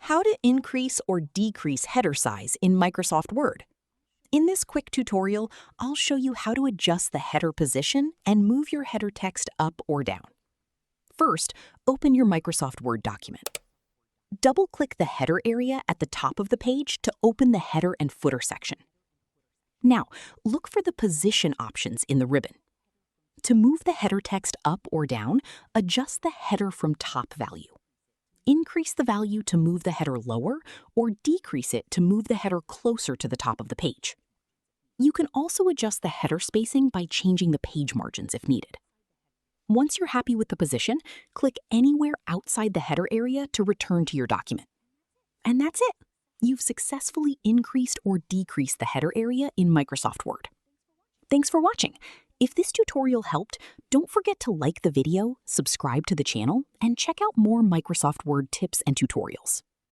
How to increase or decrease header size in Microsoft Word. In this quick tutorial, I'll show you how to adjust the header position and move your header text up or down. First, open your Microsoft Word document. Double-click the header area at the top of the page to open the header and footer section. Now, look for the position options in the ribbon. To move the header text up or down, adjust the header from top value. Increase the value to move the header lower, or decrease it to move the header closer to the top of the page. You can also adjust the header spacing by changing the page margins if needed. Once you're happy with the position, click anywhere outside the header area to return to your document. And that's it! You've successfully increased or decreased the header area in Microsoft Word. Thanks for watching! If this tutorial helped, don't forget to like the video, subscribe to the channel, and check out more Microsoft Word tips and tutorials.